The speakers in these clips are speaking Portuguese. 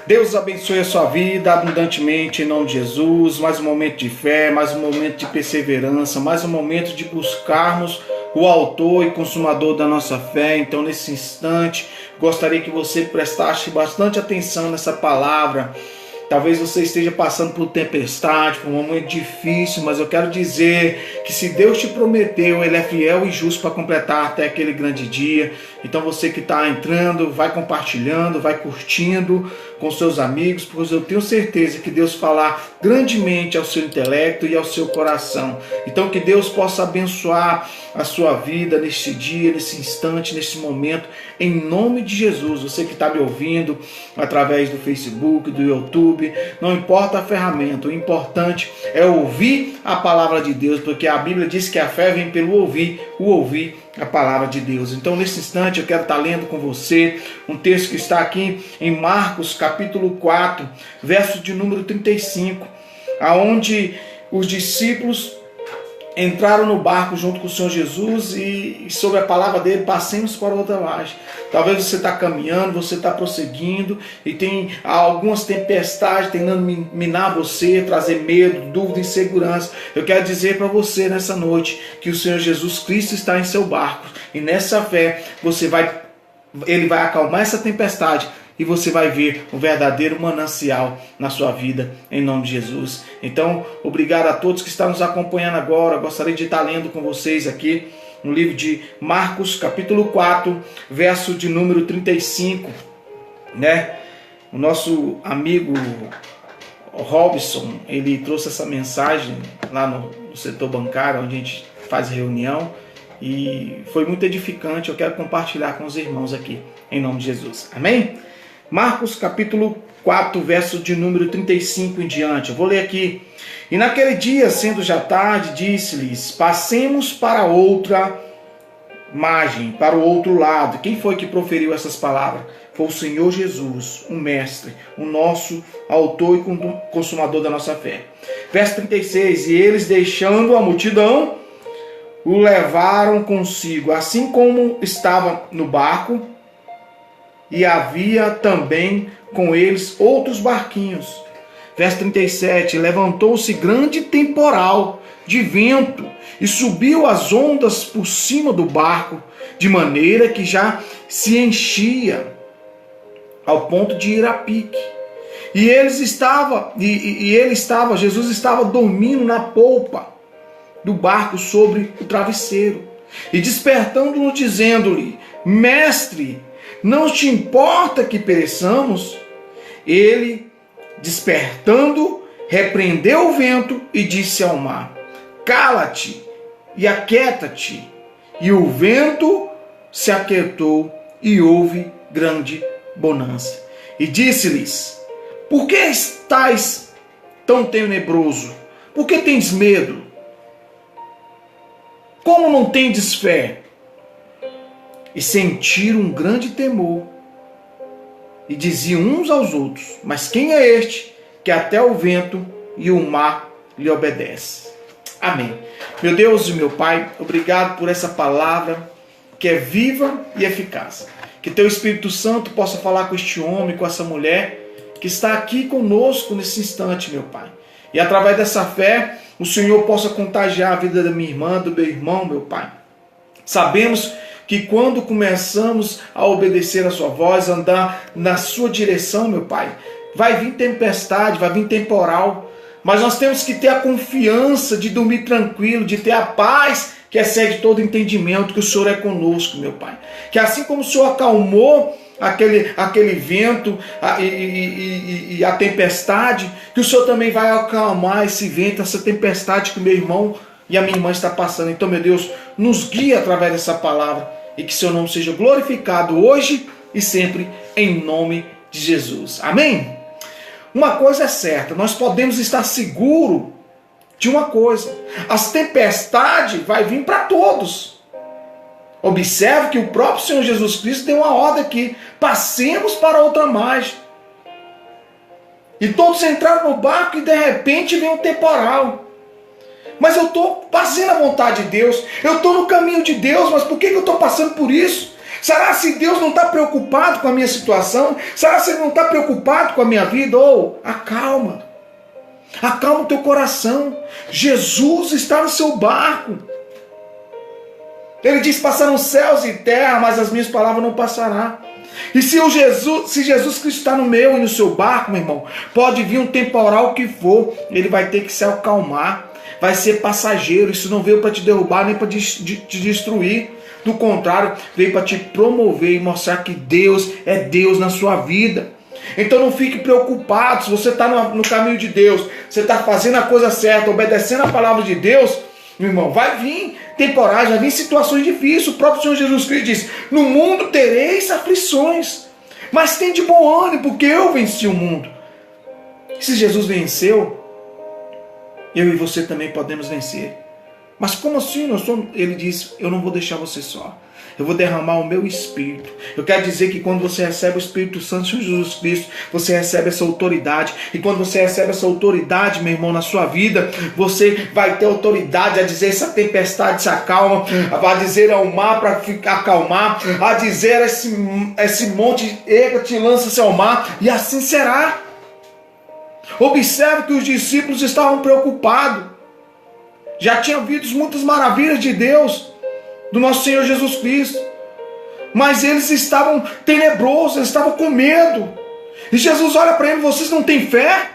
Deus abençoe a sua vida abundantemente em nome de Jesus. Mais um momento de fé, mais um momento de perseverança, mais um momento de buscarmos o autor e consumador da nossa fé. Então, nesse instante, gostaria que você prestasse bastante atenção nessa palavra. Talvez você esteja passando por tempestade, por um momento difícil, mas eu quero dizer que se Deus te prometeu, Ele é fiel e justo para completar até aquele grande dia. Então você que está entrando, vai compartilhando, vai curtindo com seus amigos, pois eu tenho certeza que Deus falar grandemente ao seu intelecto e ao seu coração. Então que Deus possa abençoar a sua vida neste dia, nesse instante, nesse momento, em nome de Jesus. Você que está me ouvindo através do Facebook, do YouTube, não importa a ferramenta, o importante é ouvir a palavra de Deus, porque a Bíblia diz que a fé vem pelo ouvir, o ouvir a palavra de Deus. Então, nesse instante, eu quero estar lendo com você um texto que está aqui em Marcos, capítulo 4, verso de número 35, aonde os discípulos entraram no barco junto com o Senhor Jesus e sobre a palavra dele, passemos para outra margem. Talvez você está caminhando, você está prosseguindo e tem algumas tempestades tentando minar você, trazer medo, dúvida, insegurança. Eu quero dizer para você nessa noite que o Senhor Jesus Cristo está em seu barco e nessa fé Ele vai acalmar essa tempestade e você vai ver um verdadeiro manancial na sua vida, em nome de Jesus. Então, obrigado a todos que estão nos acompanhando agora. Eu gostaria de estar lendo com vocês aqui no livro de Marcos, capítulo 4, verso de número 35. O nosso amigo Robson, ele trouxe essa mensagem lá no setor bancário, onde a gente faz reunião, e foi muito edificante. Eu quero compartilhar com os irmãos aqui, em nome de Jesus. Amém? Marcos capítulo 4, verso de número 35 em diante. Eu vou ler aqui. E naquele dia, sendo já tarde, disse-lhes: passemos para outra margem, para o outro lado. Quem foi que proferiu essas palavras? Foi o Senhor Jesus, o Mestre, o nosso autor e consumador da nossa fé. Verso 36. E eles, deixando a multidão, o levaram consigo, assim como estava no barco, e havia também com eles outros barquinhos. Verso 37. Levantou-se grande temporal de vento e subiu as ondas por cima do barco, de maneira que já se enchia ao ponto de ir a pique. E Jesus estava dormindo na polpa do barco sobre o travesseiro, e despertando-no, dizendo-lhe: Mestre, não te importa que pereçamos? Ele, despertando, repreendeu o vento e disse ao mar: cala-te e aquieta-te. E o vento se aquietou e houve grande bonança. E disse-lhes: por que estáis tão tenebroso? Por que tens medo? Como não tendes fé? E sentiram um grande temor, e diziam uns aos outros: mas quem é este que até o vento e o mar lhe obedece? Amém. Meu Deus e meu Pai, obrigado por essa palavra que é viva e eficaz. Que teu Espírito Santo possa falar com este homem, com essa mulher que está aqui conosco nesse instante, meu Pai. E através dessa fé, o Senhor possa contagiar a vida da minha irmã, do meu irmão, meu Pai. Sabemos que quando começamos a obedecer a sua voz, andar na sua direção, meu Pai, vai vir tempestade, vai vir temporal, mas nós temos que ter a confiança de dormir tranquilo, de ter a paz que excede todo entendimento, que o Senhor é conosco, meu Pai. Que assim como o Senhor acalmou aquele vento e a tempestade, que o Senhor também vai acalmar esse vento, essa tempestade que o meu irmão e a minha irmã está passando. Então, meu Deus, nos guia através dessa palavra e que seu nome seja glorificado hoje e sempre, em nome de Jesus. Amém? Uma coisa é certa, nós podemos estar seguros de uma coisa: as tempestades vão vir para todos. Observe que o próprio Senhor Jesus Cristo deu uma ordem aqui: passemos para outra margem. E todos entraram no barco e de repente vem um temporal. Mas eu estou fazendo a vontade de Deus, eu estou no caminho de Deus, mas por que eu estou passando por isso? Será se Deus não está preocupado com a minha situação? Será se Ele não está preocupado com a minha vida? Acalma. Acalma o teu coração. Jesus está no seu barco. Ele diz: passarão céus e terra, mas as minhas palavras não passarão. E se Jesus Cristo está no meu e no seu barco, meu irmão, pode vir um temporal que for, ele vai ter que se acalmar. Vai ser passageiro. Isso não veio para te derrubar nem para te destruir. Do contrário, veio para te promover e mostrar que Deus é Deus na sua vida. Então não fique preocupado. Se você está no caminho de Deus, você está fazendo a coisa certa, obedecendo a palavra de Deus, meu irmão, vai vir temporais, vai vir situações difíceis. O próprio Senhor Jesus Cristo diz: no mundo tereis aflições, mas tem de bom ânimo, porque eu venci o mundo. Se Jesus venceu, eu e você também podemos vencer. Mas como assim? Ele diz: eu não vou deixar você só. Eu vou derramar o meu Espírito. Eu quero dizer que quando você recebe o Espírito Santo de Jesus Cristo, você recebe essa autoridade. E quando você recebe essa autoridade, meu irmão, na sua vida, você vai ter autoridade a dizer: essa tempestade se acalma, a dizer ao mar para acalmar, a dizer esse monte, erga-te e lança-se ao mar, e assim será. Observe que os discípulos estavam preocupados. Já tinham visto muitas maravilhas de Deus, do nosso Senhor Jesus Cristo, mas eles estavam tenebrosos, eles estavam com medo. E Jesus olha para eles: vocês não têm fé?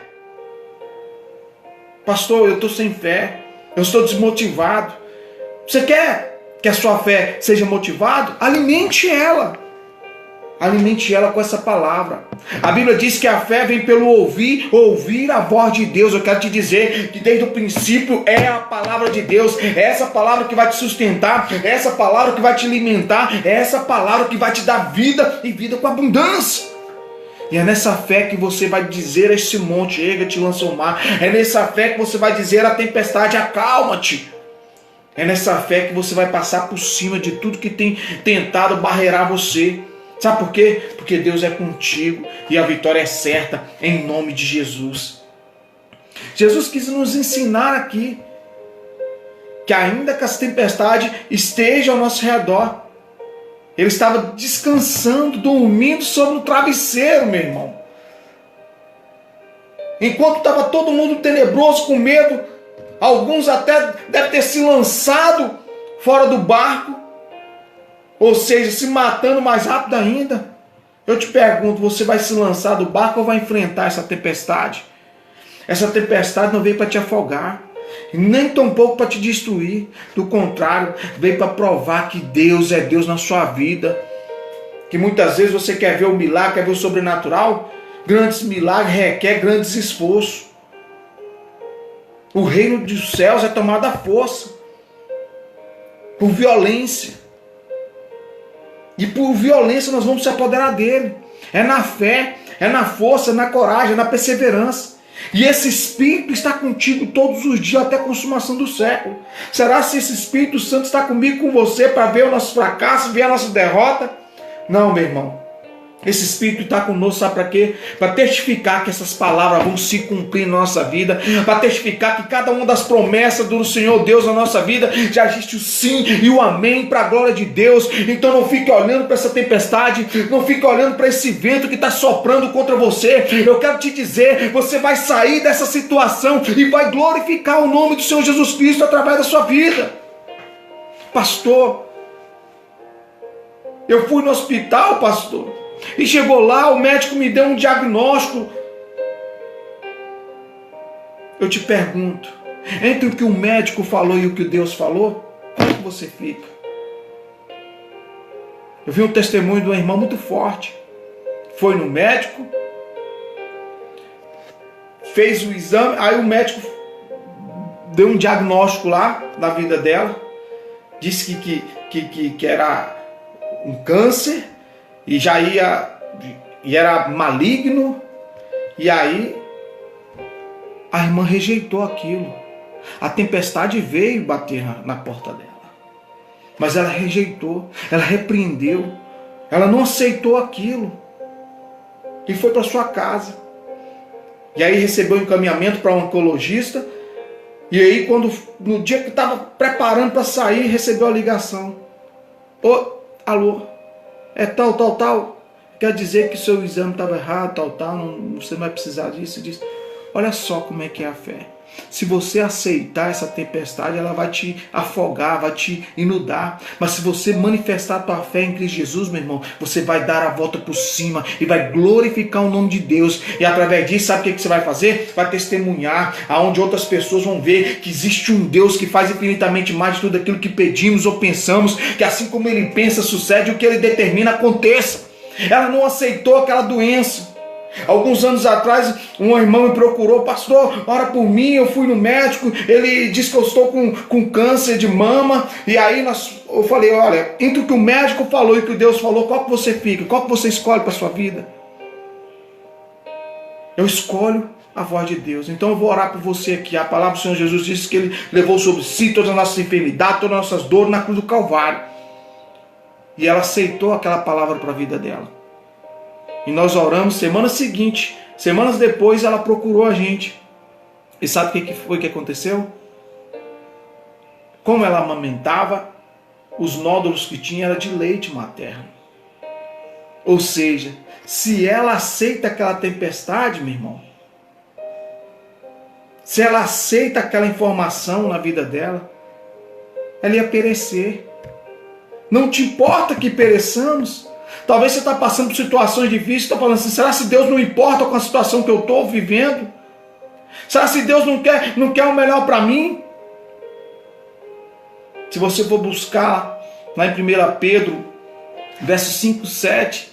Pastor, eu estou sem fé, eu estou desmotivado. Você quer que a sua fé seja motivada? Alimente ela. Alimente ela com essa palavra. A Bíblia diz que a fé vem pelo ouvir a voz de Deus. Eu quero te dizer que desde o princípio é a palavra de Deus. É essa palavra que vai te sustentar, é essa palavra que vai te alimentar, é essa palavra que vai te dar vida e vida com abundância. E é nessa fé que você vai dizer a esse monte: erga-te e lança ao mar. É nessa fé que você vai dizer à tempestade: acalma-te. É nessa fé que você vai passar por cima de tudo que tem tentado barreirar você. Sabe por quê? Porque Deus é contigo e a vitória é certa, em nome de Jesus. Jesus quis nos ensinar aqui que ainda que as tempestades estejam ao nosso redor, Ele estava descansando, dormindo sobre o travesseiro, meu irmão. Enquanto estava todo mundo tenebroso, com medo, alguns até devem ter se lançado fora do barco, ou seja, se matando mais rápido ainda. Eu te pergunto: você vai se lançar do barco ou vai enfrentar essa tempestade? Essa tempestade não veio para te afogar, nem tampouco para te destruir. Do contrário, veio para provar que Deus é Deus na sua vida. Que muitas vezes você quer ver o milagre, quer ver o sobrenatural. Grandes milagres requer grandes esforços. O reino dos céus é tomado à força, por violência. E por violência nós vamos se apoderar dele. É na fé, é na força, é na coragem, é na perseverança. E esse Espírito está contigo todos os dias até a consumação do século. Será se esse Espírito Santo está comigo, com você, para ver o nosso fracasso, ver a nossa derrota? Não, meu irmão. Esse Espírito está conosco, sabe para quê? Para testificar que essas palavras vão se cumprir na nossa vida, para testificar que cada uma das promessas do Senhor Deus na nossa vida já existe o sim e o amém para a glória de Deus. Então não fique olhando para essa tempestade, não fique olhando para esse vento que está soprando contra você. Eu quero te dizer: você vai sair dessa situação e vai glorificar o nome do Senhor Jesus Cristo através da sua vida. Pastor, eu fui no hospital, pastor, e chegou lá, o médico me deu um diagnóstico. Eu te pergunto: entre o que o médico falou e o que Deus falou, como é que você fica? Eu vi um testemunho de uma irmã muito forte. Foi no médico, fez o exame, aí o médico deu um diagnóstico lá na vida dela. Disse que era um câncer. E já era maligno. E aí a irmã rejeitou aquilo. A tempestade veio bater na porta dela, mas ela rejeitou, ela repreendeu, ela não aceitou aquilo e foi para sua casa. E aí recebeu um encaminhamento para um oncologista. E aí, no dia que estava preparando para sair, recebeu a ligação: alô, é tal, tal, tal. Quer dizer que o seu exame estava errado, tal, tal, você não vai precisar disso, disso. Olha só como é que é a fé. Se você aceitar essa tempestade, ela vai te afogar, vai te inundar. Mas se você manifestar a tua fé em Cristo Jesus, meu irmão, você vai dar a volta por cima e vai glorificar o nome de Deus. E através disso, sabe o que você vai fazer? Vai testemunhar, aonde outras pessoas vão ver que existe um Deus que faz infinitamente mais de tudo aquilo que pedimos ou pensamos, que assim como Ele pensa, sucede, o que Ele determina aconteça. Ela não aceitou aquela doença. Alguns anos atrás, um irmão me procurou: pastor, ora por mim. Eu fui no médico, ele disse que eu estou com câncer de mama. E aí eu falei: olha, entre o que o médico falou e o que Deus falou, qual que você fica? Qual que você escolhe para a sua vida? Eu escolho a voz de Deus. Então eu vou orar por você aqui. A palavra do Senhor Jesus diz que Ele levou sobre si todas as nossas enfermidades, todas as nossas dores na cruz do Calvário. E ela aceitou aquela palavra para a vida dela. E nós oramos semana seguinte, semanas depois ela procurou a gente. E sabe o que foi que aconteceu? Como ela amamentava, os nódulos que tinha era de leite materno. Ou seja, se ela aceita aquela tempestade, meu irmão, se ela aceita aquela informação na vida dela, ela ia perecer. Não te importa que pereçamos? Talvez você está passando por situações difíceis, está falando assim: será que Deus não importa com a situação que eu estou vivendo? Será que Deus não quer o melhor para mim? Se você for buscar lá em 1 Pedro, versos 5, 7,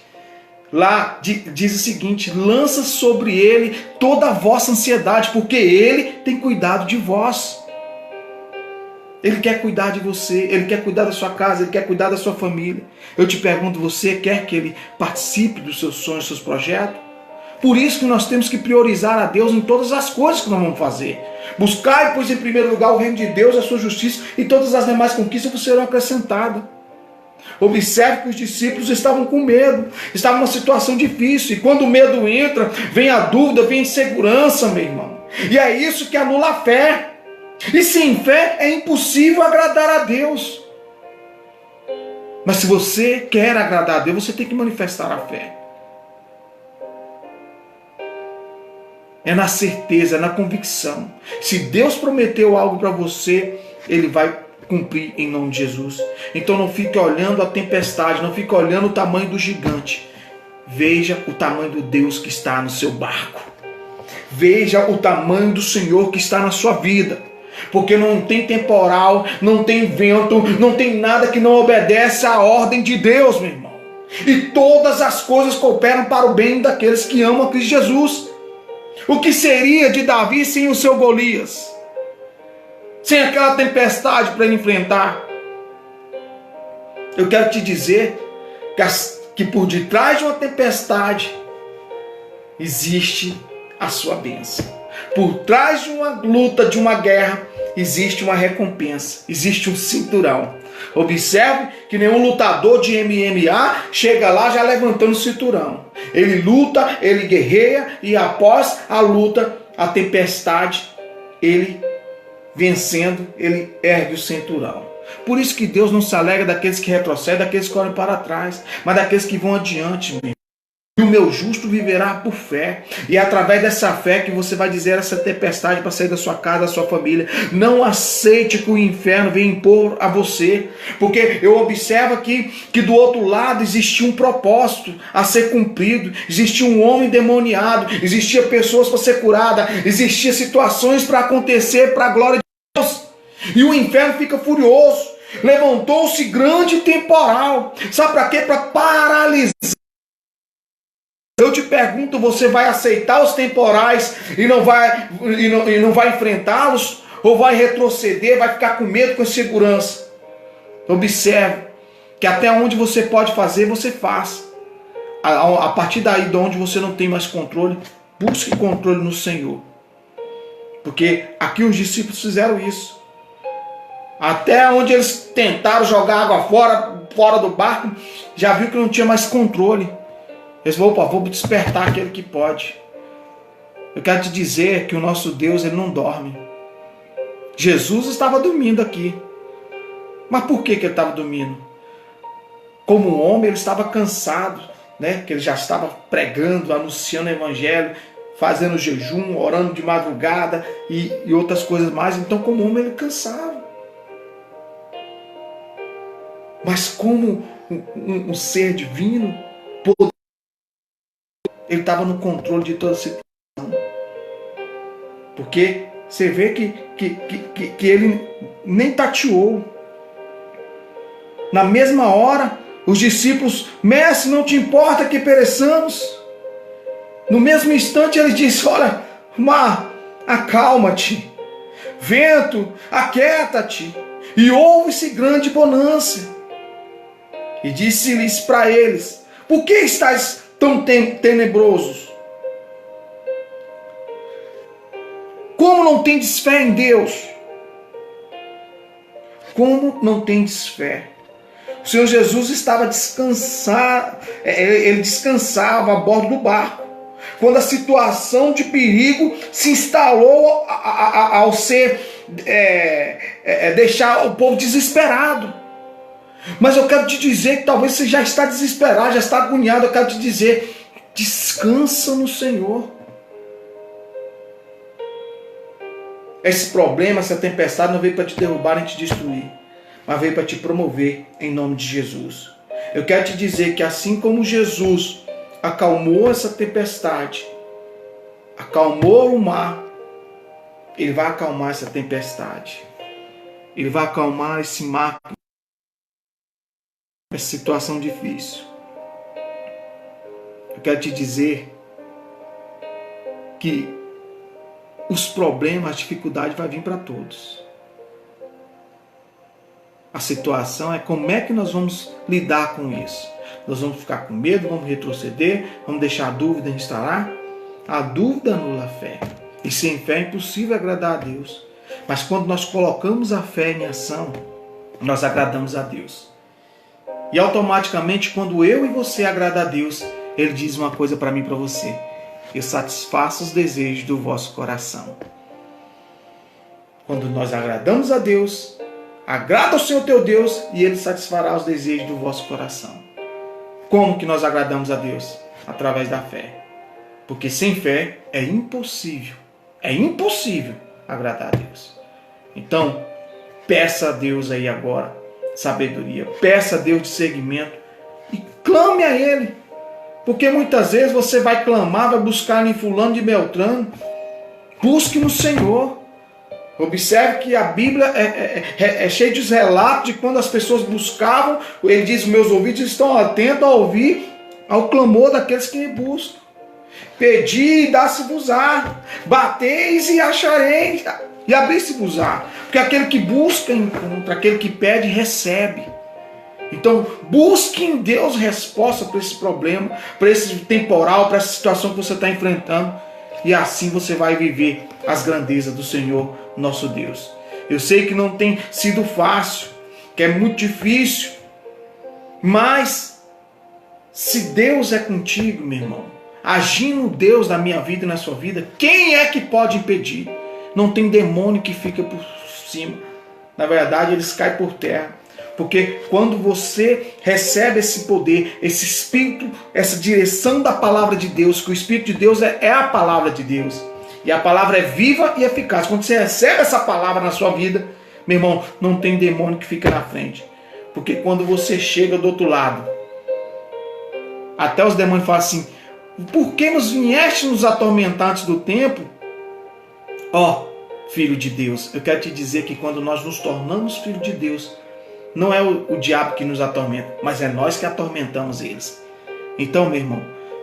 lá diz o seguinte: lança sobre Ele toda a vossa ansiedade, porque Ele tem cuidado de vós. Ele quer cuidar de você, Ele quer cuidar da sua casa, Ele quer cuidar da sua família. Eu te pergunto, você quer que Ele participe dos seus sonhos, dos seus projetos? Por isso que nós temos que priorizar a Deus em todas as coisas que nós vamos fazer. Buscar, pois, em primeiro lugar o reino de Deus, a sua justiça, e todas as demais conquistas vos serão acrescentadas. Observe que os discípulos estavam com medo, estavam numa situação difícil, e quando o medo entra, vem a dúvida, vem a insegurança, meu irmão. E é isso que anula a fé. E sem fé é impossível agradar a Deus. Mas se você quer agradar a Deus, você tem que manifestar a fé. É na certeza, é na convicção. Se Deus prometeu algo para você, Ele vai cumprir em nome de Jesus. Então não fique olhando a tempestade, não fique olhando o tamanho do gigante. Veja o tamanho do Deus que está no seu barco. Veja o tamanho do Senhor que está na sua vida. Porque não tem temporal, não tem vento, não tem nada que não obedece à ordem de Deus, meu irmão. E todas as coisas cooperam para o bem daqueles que amam a Cristo Jesus. O que seria de Davi sem o seu Golias? Sem aquela tempestade para ele enfrentar? Eu quero te dizer que por detrás de uma tempestade existe a sua bênção. Por trás de uma luta, de uma guerra, existe uma recompensa, existe um cinturão. Observe que nenhum lutador de MMA chega lá já levantando o cinturão. Ele luta, ele guerreia, e após a luta, a tempestade, ele vencendo, ele ergue o cinturão. Por isso que Deus não se alegra daqueles que retrocedem, daqueles que olham para trás, mas daqueles que vão adiante, meu. E o meu justo viverá por fé. E é através dessa fé que você vai dizer essa tempestade para sair da sua casa, da sua família: não aceite que o inferno venha impor a você. Porque eu observo aqui que do outro lado existia um propósito a ser cumprido. Existia um homem endemoniado. Existia pessoas para ser curadas. Existia situações para acontecer para a glória de Deus. E o inferno fica furioso. Levantou-se grande temporal. Sabe para quê? Para paralisar. Eu te pergunto, você vai aceitar os temporais e não vai enfrentá-los? Ou vai retroceder, vai ficar com medo, com insegurança? Observe que até onde você pode fazer, você faz. A partir daí, de onde você não tem mais controle, busque controle no Senhor. Porque aqui os discípulos fizeram isso. Até onde eles tentaram jogar água fora do barco, já viu que não tinha mais controle. Eles vão, vou despertar aquele que pode. Eu quero te dizer que o nosso Deus, Ele não dorme. Jesus estava dormindo aqui. Mas por que Ele estava dormindo? Como homem, ele estava cansado, né? Que ele já estava pregando, anunciando o evangelho, fazendo jejum, orando de madrugada e outras coisas mais. Então, como homem, ele cansava. Mas como um ser divino, ele estava no controle de toda a situação. Porque você vê que ele nem tateou. Na mesma hora, os discípulos: mestre, não te importa que pereçamos? No mesmo instante ele disse: olha, mar, acalma-te. Vento, aquieta-te. E houve-se grande bonança. E disse-lhes para eles: por que estáis tão tenebrosos? Como não tendes fé em Deus? Como não tendes fé? O Senhor Jesus estava descansado, ele descansava a bordo do barco. Quando a situação de perigo se instalou ao ser deixar o povo desesperado. Mas eu quero te dizer que talvez você já está desesperado, já está agoniado. Eu quero te dizer: descansa no Senhor. Esse problema, essa tempestade não veio para te derrubar nem te destruir, mas veio para te promover em nome de Jesus. Eu quero te dizer que assim como Jesus acalmou essa tempestade, acalmou o mar, Ele vai acalmar essa tempestade. Ele vai acalmar esse mar, essa situação difícil. Eu quero te dizer que os problemas, a dificuldade vai vir para todos. A situação é como é que nós vamos lidar com isso. Nós vamos ficar com medo, vamos retroceder, vamos deixar a dúvida instalar. A dúvida anula a fé. E sem fé é impossível agradar a Deus. Mas quando nós colocamos a fé em ação, nós agradamos a Deus. E automaticamente, quando eu e você agradar a Deus, Ele diz uma coisa para mim e para você: eu satisfaço os desejos do vosso coração. Quando nós agradamos a Deus, agrada ao Senhor teu Deus e Ele satisfará os desejos do vosso coração. Como que nós agradamos a Deus? Através da fé. Porque sem fé é impossível agradar a Deus. Então, peça a Deus aí agora sabedoria, peça a Deus discernimento e clame a Ele. Porque muitas vezes você vai clamar, vai buscar em fulano de Beltrano. Busque no Senhor. Observe que a Bíblia é cheia de relatos de quando as pessoas buscavam. Ele diz: meus ouvidos estão atentos a ouvir ao clamor daqueles que me buscam. Pedi e dá-se-vos-á. Bateis e achareis. E abrir-se-vos-á. Porque aquele que busca encontra, aquele que pede recebe. Então, busque em Deus resposta para esse problema, para esse temporal, para essa situação que você está enfrentando. E assim você vai viver as grandezas do Senhor, nosso Deus. Eu sei que não tem sido fácil, que é muito difícil. Mas, se Deus é contigo, meu irmão, agindo Deus na minha vida e na sua vida, quem é que pode impedir? Não tem demônio que fica por cima. Na verdade, eles caem por terra. Porque quando você recebe esse poder, esse Espírito, essa direção da palavra de Deus, que o Espírito de Deus é a palavra de Deus. E a palavra é viva e eficaz. Quando você recebe essa palavra na sua vida, meu irmão, não tem demônio que fica na frente. Porque quando você chega do outro lado, até os demônios falam assim: por que nos vieste nos atormentar antes do tempo? Ó, filho de Deus, eu quero te dizer que quando nós nos tornamos filho de Deus, não é o diabo que nos atormenta, mas é nós que atormentamos eles. Então, meu irmão,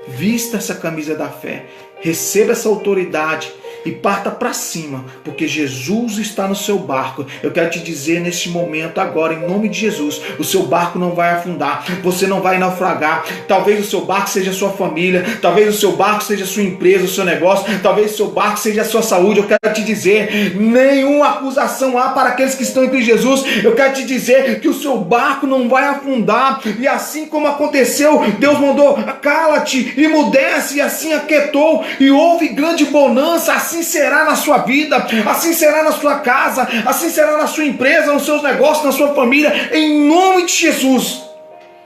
vista essa camisa da fé, receba essa autoridade e parta para cima, porque Jesus está no seu barco. Eu quero te dizer neste momento agora, em nome de Jesus, o seu barco não vai afundar, você não vai naufragar. Talvez o seu barco seja a sua família, talvez o seu barco seja a sua empresa, o seu negócio, talvez o seu barco seja a sua saúde. Eu quero te dizer, nenhuma acusação há para aqueles que estão em Cristo Jesus. Eu quero te dizer que o seu barco não vai afundar, e assim como aconteceu, Deus mandou: cala-te, emudece, e assim aquietou, e houve grande bonança. Assim será na sua vida, assim será na sua casa, assim será na sua empresa, nos seus negócios, na sua família, em nome de Jesus.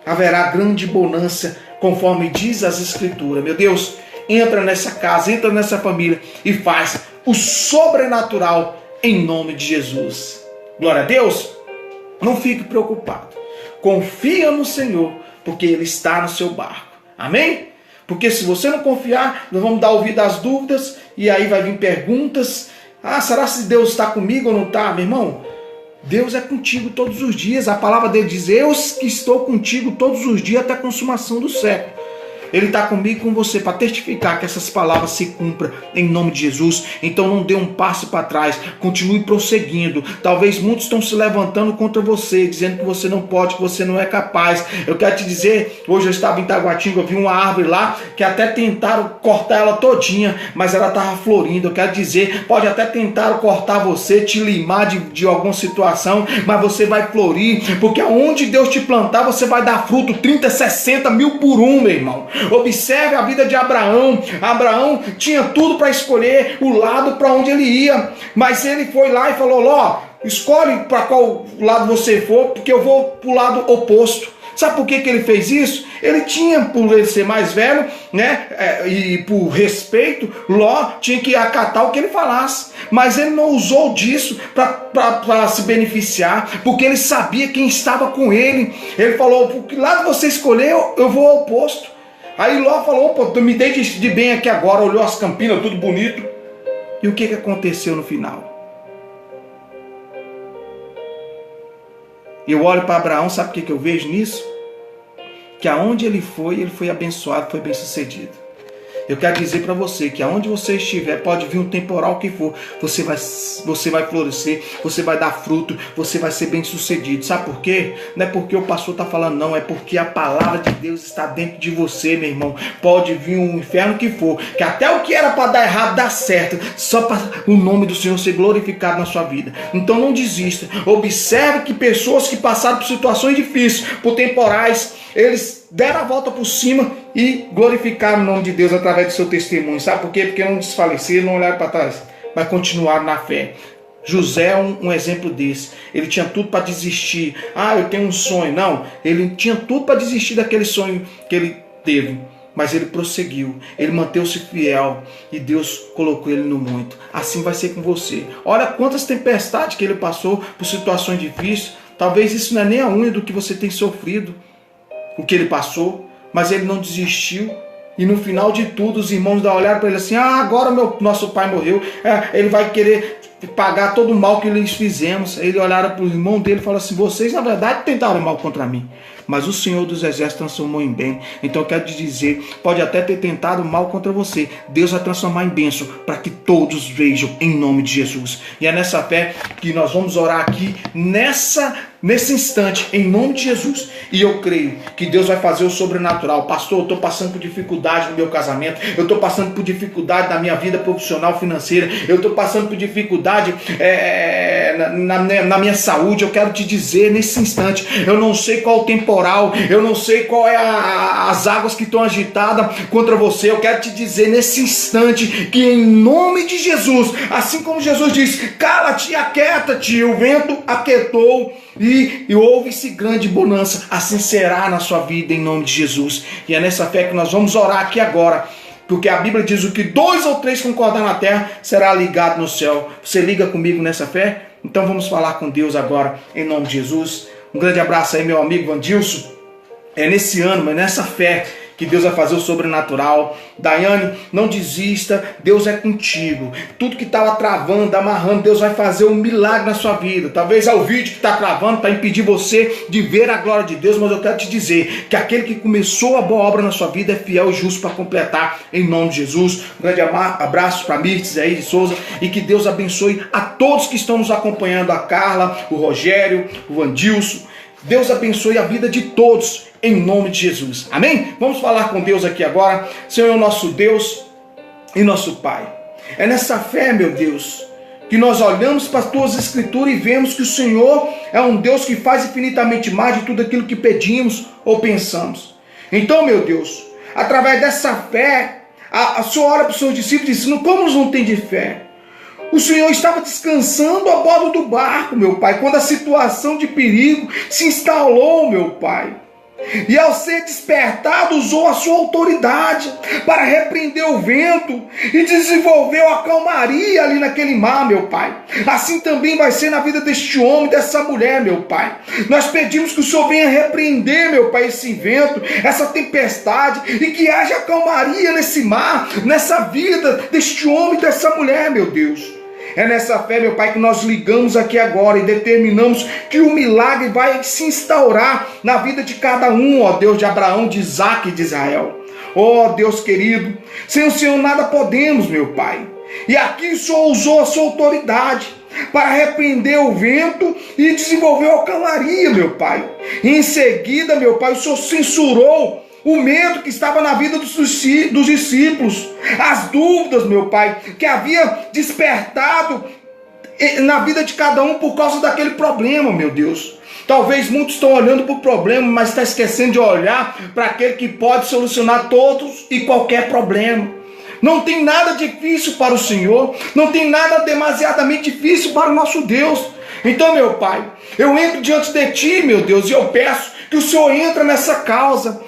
haverá grande bonança, conforme diz as Escrituras. Meu Deus, entra nessa casa, entra nessa família e faz o sobrenatural em nome de Jesus. Glória a Deus. Não fique preocupado. Confia no Senhor, porque Ele está no seu barco. Amém? Porque se você não confiar, nós vamos dar ouvido às dúvidas e aí vai vir perguntas. Será que Deus está comigo ou não está? Meu irmão, Deus é contigo todos os dias. A palavra dele diz: eu que estou contigo todos os dias até a consumação do século. Ele está comigo e com você para testificar que essas palavras se cumpram em nome de Jesus. Então não dê um passo para trás, continue prosseguindo. Talvez muitos estão se levantando contra você, dizendo que você não pode, que você não é capaz. Eu quero te dizer, hoje eu estava em Taguatinga, eu vi uma árvore lá que até tentaram cortar ela todinha, mas ela estava florindo. Eu quero dizer, pode até tentar cortar você, te limar de alguma situação, mas você vai florir, porque aonde Deus te plantar, você vai dar fruto 30, 60 mil por um, meu irmão. Observe a vida de Abraão. Abraão tinha tudo para escolher o lado para onde ele ia, mas ele foi lá e falou: Ló, escolhe para qual lado você for, porque eu vou para o lado oposto. Sabe por que ele fez isso? Ele tinha, por ele ser mais velho, né, e por respeito, Ló tinha que acatar o que ele falasse. Mas ele não usou disso para se beneficiar, porque ele sabia quem estava com ele. Ele falou: por que lado você escolheu, eu vou ao oposto. Aí Ló falou: pô, tu me dei de bem aqui agora, olhou as campinas, tudo bonito. E o que aconteceu no final? Eu olho para Abraão, sabe o que eu vejo nisso? Que aonde ele foi abençoado, foi bem sucedido. Eu quero dizer para você que aonde você estiver, pode vir um temporal que for, você vai florescer, você vai dar fruto, você vai ser bem sucedido. Sabe por quê? Não é porque o pastor está falando, não, é porque a palavra de Deus está dentro de você, meu irmão. Pode vir um inferno que for, que até o que era para dar errado dá certo, só para o nome do Senhor ser glorificado na sua vida. Então não desista. Observe que pessoas que passaram por situações difíceis, por temporais, eles deram a volta por cima e glorificaram o nome de Deus através do seu testemunho. Sabe por quê? Porque não desfaleceram, não olharam para trás, mas continuaram na fé. José é um exemplo desse. Ele tinha tudo para desistir. Eu tenho um sonho. Não, ele tinha tudo para desistir daquele sonho que ele teve. Mas ele prosseguiu, ele manteve-se fiel e Deus colocou ele no muito. Assim vai ser com você. Olha quantas tempestades que ele passou por situações difíceis. Talvez isso não é nem a unha do que você tem sofrido, o que ele passou, mas ele não desistiu. E no final de tudo, os irmãos olharam para ele assim: agora nosso pai morreu, ele vai querer pagar todo o mal que lhes fizemos. Ele olharam para o irmão dele e falou assim: vocês na verdade tentaram mal contra mim, mas o Senhor dos Exércitos transformou em bem. Então eu quero te dizer, pode até ter tentado mal contra você, Deus vai transformar em bênção, para que todos vejam em nome de Jesus. E é nessa fé que nós vamos orar aqui, nesse instante, em nome de Jesus. E eu creio que Deus vai fazer o sobrenatural. Pastor, eu estou passando por dificuldade no meu casamento, eu estou passando por dificuldade na minha vida profissional, financeira, eu estou passando por dificuldade na minha saúde. Eu quero te dizer nesse instante, eu não sei qual o temporal, eu não sei qual é as águas que estão agitadas contra você. Eu quero te dizer nesse instante que em nome de Jesus, assim como Jesus disse: cala-te e aquieta-te, o vento aquietou e houve-se grande bonança. Assim será na sua vida em nome de Jesus. E é nessa fé que nós vamos orar aqui agora, porque a Bíblia diz: o que 2 ou 3 concordar na terra será ligado no céu. Você liga comigo nessa fé? Então vamos falar com Deus agora em nome de Jesus. Um grande abraço aí, meu amigo Vandilson. É nesse ano, mas nessa fé que Deus vai fazer o sobrenatural. Daiane, não desista, Deus é contigo. Tudo que estava travando, amarrando, Deus vai fazer um milagre na sua vida. Talvez é o vídeo que está travando para impedir você de ver a glória de Deus, mas eu quero te dizer que aquele que começou a boa obra na sua vida é fiel e justo para completar, em nome de Jesus. Um grande abraço para Mirtes aí de Souza, e que Deus abençoe a todos que estão nos acompanhando, a Carla, o Rogério, o Vandilson. Deus abençoe a vida de todos, em nome de Jesus. Amém? Vamos falar com Deus aqui agora. Senhor, nosso Deus e nosso Pai, é nessa fé, meu Deus, que nós olhamos para as tuas escrituras e vemos que o Senhor é um Deus que faz infinitamente mais de tudo aquilo que pedimos ou pensamos. Então, meu Deus, através dessa fé, a Senhor olha para os seus discípulos e diz: como não tem de fé? O Senhor estava descansando a bordo do barco, meu Pai, quando a situação de perigo se instalou, meu Pai. E ao ser despertado, usou a sua autoridade para repreender o vento e desenvolveu a calmaria ali naquele mar, meu Pai. Assim também vai ser na vida deste homem, dessa mulher, meu Pai. Nós pedimos que o Senhor venha repreender, meu Pai, esse vento, essa tempestade, e que haja calmaria nesse mar, nessa vida deste homem, dessa mulher, meu Deus. É nessa fé, meu Pai, que nós ligamos aqui agora e determinamos que o milagre vai se instaurar na vida de cada um, ó Deus, de Abraão, de Isaac e de Israel. Ó Deus querido, sem o Senhor nada podemos, meu Pai. E aqui o Senhor usou a sua autoridade para repreender o vento e desenvolveu a calmaria, meu Pai. E em seguida, meu Pai, o Senhor censurou o medo que estava na vida dos discípulos, as dúvidas, meu Pai, que havia despertado na vida de cada um por causa daquele problema, meu Deus. Talvez muitos estão olhando para o problema, mas está esquecendo de olhar para aquele que pode solucionar todos e qualquer problema. Não tem nada difícil para o Senhor, não tem nada demasiadamente difícil para o nosso Deus. Então, meu Pai, eu entro diante de Ti, meu Deus, e eu peço que o Senhor entre nessa causa,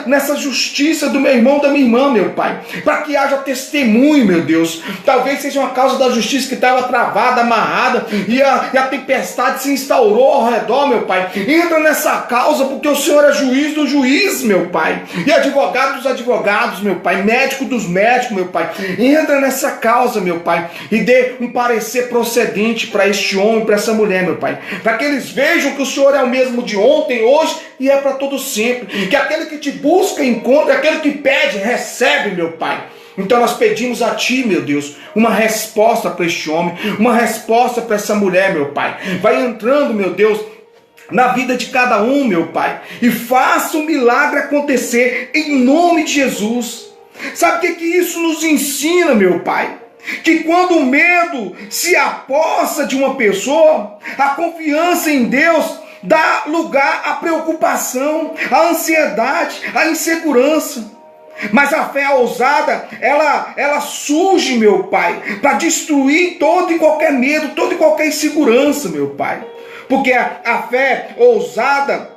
nessa justiça do meu irmão, da minha irmã, meu Pai, para que haja testemunho, meu Deus. Talvez seja uma causa da justiça que estava travada, amarrada, e a tempestade se instaurou ao redor, meu Pai. Entra nessa causa, porque o Senhor é juiz do juiz, meu Pai, e advogado dos advogados, meu Pai, médico dos médicos, meu Pai. Entra nessa causa, meu Pai, e dê um parecer procedente para este homem, para essa mulher, meu Pai, para que eles vejam que o Senhor é o mesmo de ontem, hoje e é para todo sempre, que aquele que te busca encontra, aquele que pede recebe, meu Pai. Então nós pedimos a Ti, meu Deus, uma resposta para este homem, uma resposta para essa mulher, meu Pai. Vai entrando, meu Deus, na vida de cada um, meu Pai, e faça o milagre acontecer em nome de Jesus. Sabe o que isso nos ensina, meu Pai? Que quando o medo se apossa de uma pessoa, a confiança em Deus dá lugar à preocupação, à ansiedade, à insegurança. Mas a fé ousada, ela surge, meu Pai, para destruir todo e qualquer medo, toda e qualquer insegurança, meu Pai. Porque a fé ousada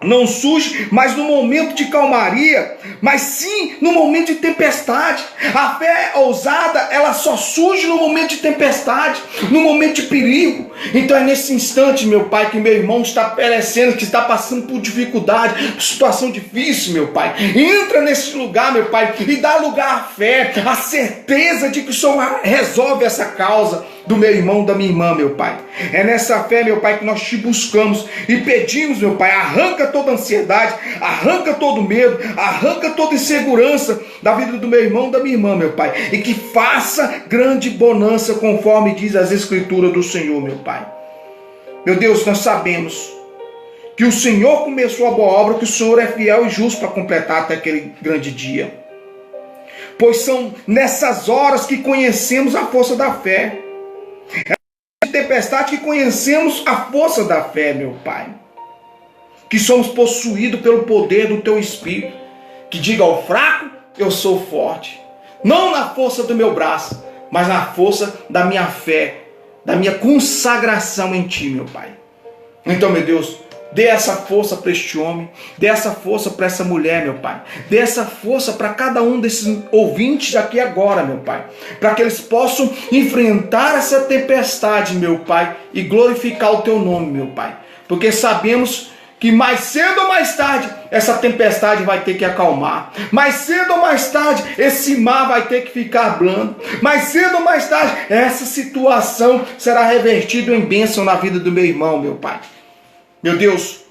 não surge mais no momento de calmaria, mas sim no momento de tempestade. A fé ousada, ela só surge no momento de tempestade, no momento de perigo. Então é nesse instante, meu Pai, que meu irmão está perecendo, que está passando por dificuldade, por situação difícil, meu Pai. Entra nesse lugar, meu Pai, e dá lugar à fé, à certeza de que o Senhor resolve essa causa do meu irmão, da minha irmã, meu Pai. É nessa fé, meu Pai, que nós te buscamos e pedimos, meu Pai, arranca toda ansiedade, arranca todo medo, arranca toda insegurança da vida do meu irmão, da minha irmã, meu Pai, e que faça grande bonança, conforme diz as Escrituras do Senhor, meu Pai. Meu Deus, nós sabemos que o Senhor começou a boa obra, que o Senhor é fiel e justo para completar até aquele grande dia. Pois são nessas horas que conhecemos a força da fé. É na tempestade que conhecemos a força da fé, meu Pai. Que somos possuídos pelo poder do Teu Espírito, que diga ao fraco, eu sou forte. Não na força do meu braço, mas na força da minha fé, da minha consagração em Ti, meu Pai. Então, meu Deus, dê essa força para este homem, dê essa força para essa mulher, meu Pai. Dê essa força para cada um desses ouvintes aqui agora, meu Pai. Para que eles possam enfrentar essa tempestade, meu Pai, e glorificar o Teu nome, meu Pai. Porque sabemos que mais cedo ou mais tarde essa tempestade vai ter que acalmar. Mais cedo ou mais tarde esse mar vai ter que ficar blando. Mais cedo ou mais tarde essa situação será revertida em bênção na vida do meu irmão, meu Pai. Meu Deus,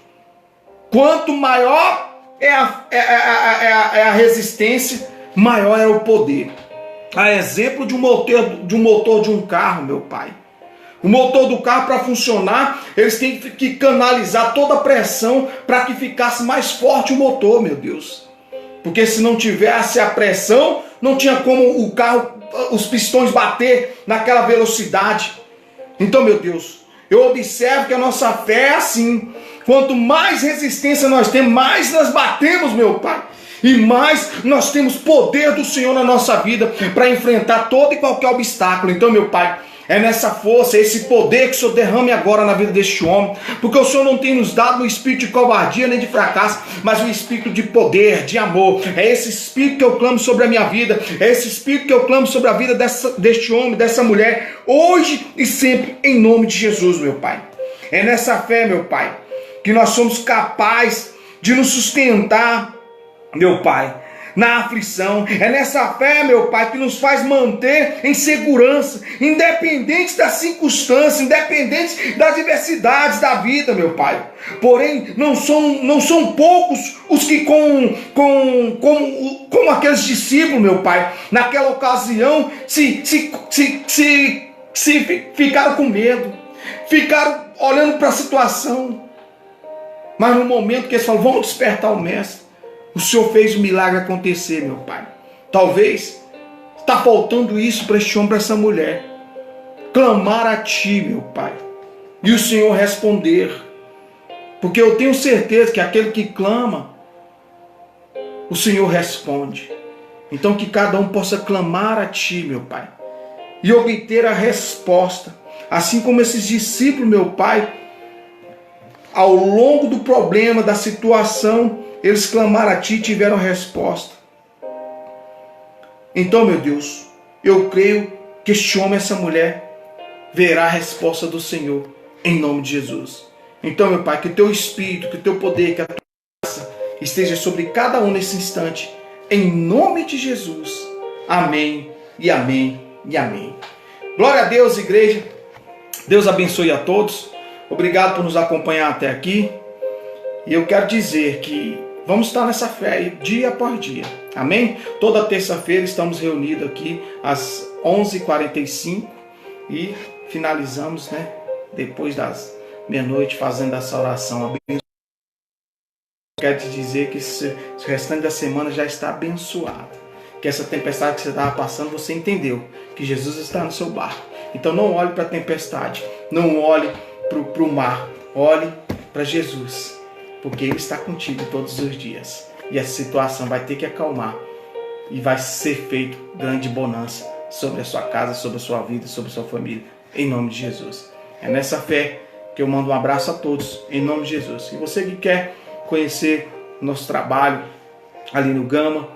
quanto maior é a resistência, maior é o poder. A exemplo de um motor de um carro, meu Pai. O motor do carro, para funcionar, eles têm que canalizar toda a pressão para que ficasse mais forte o motor, meu Deus. Porque se não tivesse a pressão, não tinha como o carro, os pistões bater naquela velocidade. Então, meu Deus, eu observo que a nossa fé é assim. Quanto mais resistência nós temos, mais nós batemos, meu Pai. E mais nós temos poder do Senhor na nossa vida para enfrentar todo e qualquer obstáculo. Então, meu Pai, É nessa força, esse poder que o Senhor derrame agora na vida deste homem, porque o Senhor não tem nos dado um espírito de covardia nem de fracasso, mas um espírito de poder, de amor. É esse espírito que eu clamo sobre a minha vida, é esse espírito que eu clamo sobre a vida deste homem, dessa mulher, hoje e sempre, em nome de Jesus, meu Pai. É nessa fé, meu Pai, que nós somos capazes de nos sustentar, meu Pai, na aflição. É nessa fé, meu Pai, que nos faz manter em segurança, independente das circunstâncias, independente das diversidades da vida, meu Pai. Porém, não são poucos os que como aqueles discípulos, meu Pai, naquela ocasião se ficaram com medo, ficaram olhando para a situação. Mas no momento que eles falam, vamos despertar o Mestre, o Senhor fez o milagre acontecer, meu Pai. Talvez está faltando isso para este homem, para essa mulher. Clamar a Ti, meu Pai. E o Senhor responder. Porque eu tenho certeza que aquele que clama, o Senhor responde. Então que cada um possa clamar a Ti, meu Pai. E obter a resposta. Assim como esses discípulos, meu Pai, ao longo do problema, da situação, eles clamaram a Ti e tiveram resposta. Então, meu Deus, eu creio que este homem, essa mulher, verá a resposta do Senhor, em nome de Jesus. Então, meu Pai, que o Teu Espírito, que o Teu poder, que a Tua graça esteja sobre cada um nesse instante, em nome de Jesus. Amém, e amém, e amém. Glória a Deus, igreja. Deus abençoe a todos. Obrigado por nos acompanhar até aqui. E eu quero dizer que vamos estar nessa fé aí, dia após dia. Amém? Toda terça-feira estamos reunidos aqui às 11h45 e finalizamos, né, depois das meia-noite fazendo essa oração abençoada. Quero te dizer que esse restante da semana já está abençoado. Que essa tempestade que você estava passando, você entendeu que Jesus está no seu barco. Então não olhe para a tempestade, não olhe para o mar, olhe para Jesus, porque Ele está contigo todos os dias. E essa situação vai ter que acalmar e vai ser feito grande bonança sobre a sua casa, sobre a sua vida, sobre a sua família, em nome de Jesus. É nessa fé que eu mando um abraço a todos, em nome de Jesus. E você que quer conhecer nosso trabalho ali no Gama,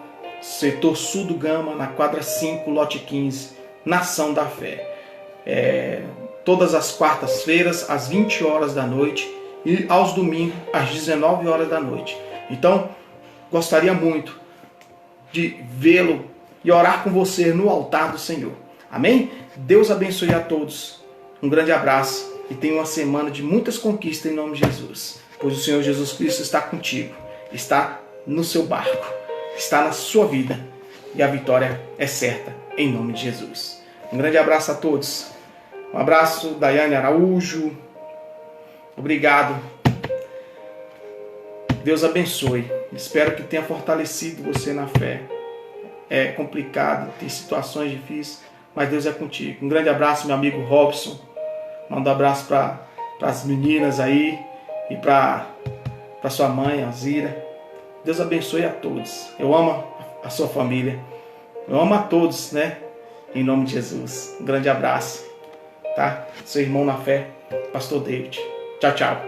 setor sul do Gama, na quadra 5, lote 15, Nação da Fé. Todas as quartas-feiras, às 20 horas da noite, e aos domingos, às 19 horas da noite. Então, gostaria muito de vê-lo e orar com você no altar do Senhor. Amém? Deus abençoe a todos. Um grande abraço e tenha uma semana de muitas conquistas em nome de Jesus. Pois o Senhor Jesus Cristo está contigo, está no seu barco, está na sua vida e a vitória é certa em nome de Jesus. Um grande abraço a todos. Um abraço, Daiane Araújo. Obrigado. Deus abençoe. Espero que tenha fortalecido você na fé. É complicado, tem situações difíceis, mas Deus é contigo. Um grande abraço, meu amigo Robson. Manda um abraço para as meninas aí e para sua mãe, a Zira. Deus abençoe a todos. Eu amo a sua família. Eu amo a todos, né? Em nome de Jesus. Um grande abraço. Tá? Seu irmão na fé, Pastor David. Tchau, tchau.